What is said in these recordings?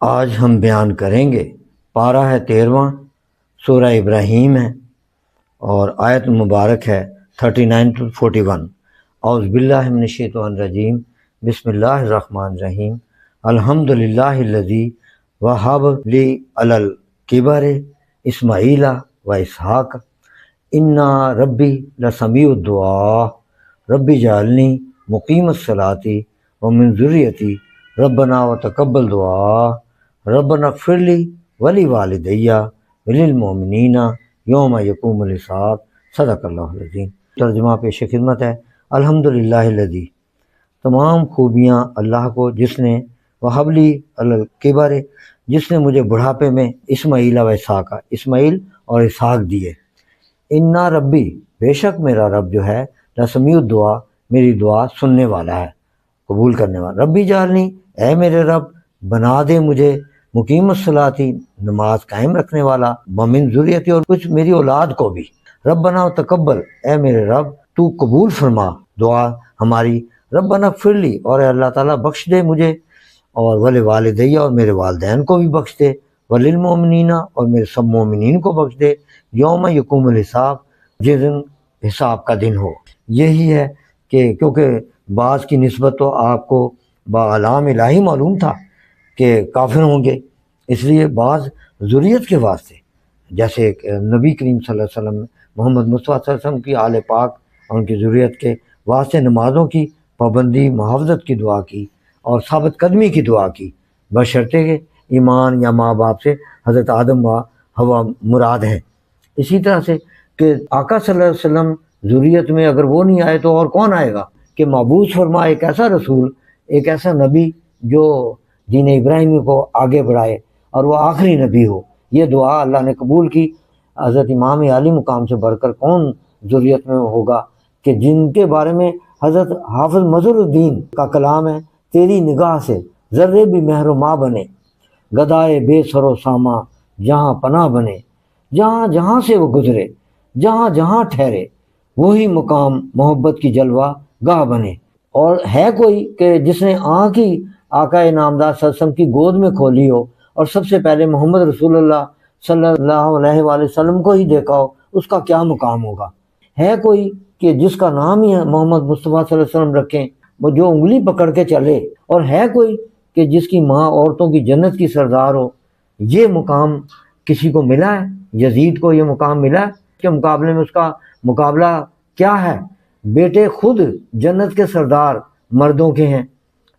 آج ہم بیان کریں گے، پارہ ہے 13واں، سورہ ابراہیم ہے اور آیت مبارک ہے 39 to 41۔ اعوذ باللہ من الشیطان الرجیم، بسم اللہ الرحمن الرحیم۔ الحمد للہ الذی وہب لی علی الکبر اسماعیل و اسحاق ان ربی لسمیع الدعاء رب اجعلنی مقیم الصلاۃ ومن ذریتی ربنا وتقبل دعاء ربنا اغفر لی ولی والدی وللمؤمنین یوم یقوم الحساب۔ صدق اللہ العظیم۔ ترجمہ پیش خدمت ہے۔ الحمدللہ الذی، تمام خوبیاں اللہ کو جس نے وہب لی علی الکبر، جس نے مجھے بڑھاپے میں اسماعیل و اسحاق، اسماعیل اور اسحاق دیے۔ انا ربی، بے شک میرا رب جو ہے، لسمیع الدعا، میری دعا سننے والا ہے، قبول کرنے والا۔ ربی جعلنی، اے میرے رب بنا دے مجھے، مقیم الصلاۃ، نماز قائم رکھنے والا، ومن ذریتی، اور کچھ میری اولاد کو بھی۔ ربنا وتقبل، اے میرے رب تو قبول فرما دعا ہماری۔ ربنا اغفر لی، اور اے اللہ تعالیٰ بخش دے مجھے، اور ولوالدی، اور میرے والدین کو بھی بخش دے، وللمؤمنین، اور میرے سب مومنین کو بخش دے، یوم یقوم الحساب، جس دن حساب کا دن ہو۔ یہی ہے کہ کیونکہ بعض کی نسبت تو آپ کو باعلام الہی معلوم تھا کہ کافر ہوں گے، اس لیے بعض ذریت کے واسطے، جیسے نبی کریم صلی اللہ علیہ وسلم، محمد مصطفیٰ صلی اللہ علیہ وسلم کی آل پاک اور ان کی ذریت کے واسطے نمازوں کی پابندی، محافظت کی دعا کی اور ثابت قدمی کی دعا کی، بشرطے کہ ایمان یا ماں باپ سے حضرت آدم و حوا مراد ہیں۔ اسی طرح سے کہ آقا صلی اللہ علیہ وسلم ذریت میں اگر وہ نہیں آئے تو اور کون آئے گا، کہ مبعوث فرما ایک ایسا رسول، ایک ایسا نبی جو دین ابراہیمی کو آگے بڑھائے اور وہ آخری نبی ہو۔ یہ دعا اللہ نے قبول کی۔ حضرت امام عالی مقام سے بڑھ کر کون ذریت میں ہوگا کہ جن کے بارے میں حضرت حافظ مظہر الدین کا کلام ہے، تیری نگاہ سے ذرے بھی مہر و ماں بنے، گدائے بے سر و ساما جہاں پناہ بنے، جہاں جہاں سے وہ گزرے، جہاں جہاں ٹھہرے، وہی مقام محبت کی جلوہ گاہ بنے۔ اور ہے کوئی کہ جس نے آنکھ ہی آقا نامدار صلی اللہ علیہ وسلم کی گود میں کھولی ہو اور سب سے پہلے محمد رسول اللہ صلی اللہ علیہ وآلہ وسلم کو ہی دیکھا ہو، اس کا کیا مقام ہوگا؟ ہے کوئی کہ جس کا نام ہی محمد مصطفیٰ صلی اللہ علیہ وسلم رکھیں، وہ جو انگلی پکڑ کے چلے؟ اور ہے کوئی کہ جس کی ماں عورتوں کی جنت کی سردار ہو؟ یہ مقام کسی کو ملا ہے؟ یزید کو یہ مقام ملا ہے؟ اس کے مقابلے میں اس کا مقابلہ کیا ہے؟ بیٹے خود جنت کے سردار مردوں کے ہیں۔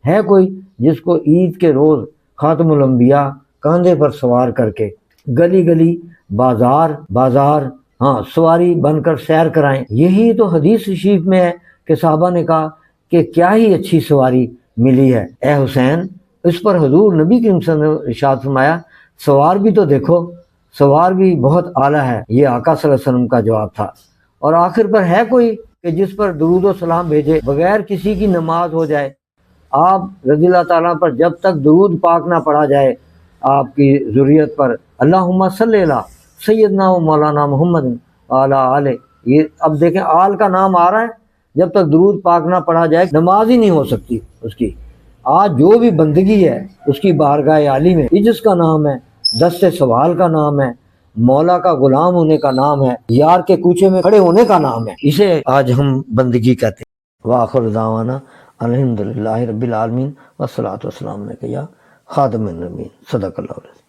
ہے کوئی جس کو عید کے روز خاتم الانبیاء کاندھے پر سوار کر کے گلی گلی، بازار بازار، سواری بن کر سیر کرائیں؟ یہی تو حدیث شریف میں ہے کہ صحابہ نے کہا کہ کیا ہی اچھی سواری ملی ہے اے حسین۔ اس پر حضور نبی کریم صلی اللہ علیہ وسلم نے ارشاد فرمایا، سوار بھی تو دیکھو، سوار بھی بہت اعلیٰ ہے۔ یہ آقا صلی اللہ علیہ وسلم کا جواب تھا۔ اور آخر پر ہے کوئی کہ جس پر درود و سلام بھیجے بغیر کسی کی نماز ہو جائے؟ آپ رضی اللہ تعالیٰ پر جب تک درود پاک نہ پڑھا جائے آپ کی ذریت پر، اللہم صلی علی سیدنا و مولانا محمد وعلی آلہ، یہ اب دیکھیں آل کا نام آ رہا ہے، جب تک درود پاک نہ پڑھا جائے نماز ہی نہیں ہو سکتی اس کی۔ آج جو بھی بندگی ہے اس کی بارگاہ عالی میں عجز کا نام ہے، دست سوال کا نام ہے، مولا کا غلام ہونے کا نام ہے، یار کے کوچے میں کھڑے ہونے کا نام ہے، اسے آج ہم بندگی کہتے ہیں۔ وآخر دعوانا الحمدللہ رب العالمین والصلاۃ والسلام علیک یا خاتم النبیین۔ صدق اللہ علیہ۔